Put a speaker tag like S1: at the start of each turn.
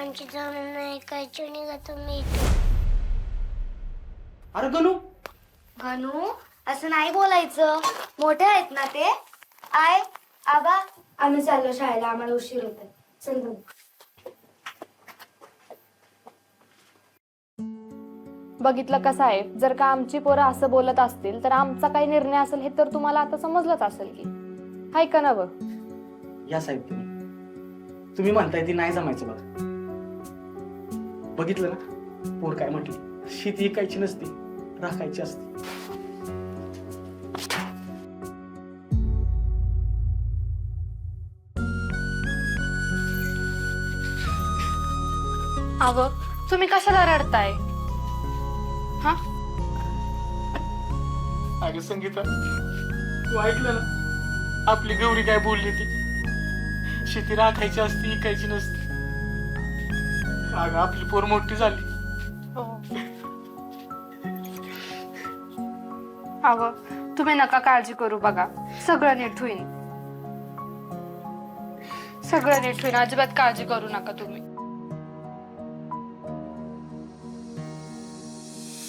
S1: आमची जमीन नाही ऐकायची निघत मी
S2: अरे गणू
S3: गणू असं नाही बोलायचं, मोठे आहेत ना ते. आय आबा आम्ही चाललो शाळेला, आम्हाला उशीर होतोय. चल गणू.
S4: बघितलं का साहेब, जर का आमची पोरं असं बोलत असतील तर आमचा काही निर्णय असेल हे तर तुम्हाला आता समजलंच असेल की. हाय का ना बघ.
S2: या साहेब तुम्ही म्हणताय ती नाही जमायचं बघा. बघितलं ना पोर काय म्हटली, शेती ऐकायची नसती, राखायची असते.
S4: अव तुम्ही कशाला रडताय? हा
S2: अगं संगीता, तू ऐकलं ना आपली गौरी काय बोलली ती, शेती राखायची असती इकायची नसती. अगं आपली पोर मोठी झाली.
S4: अव तुम्ही नका काळजी करू, बघा सगळं नीट होईल. सगळं नीट होईल, अजिबात काळजी करू नका तुम्ही.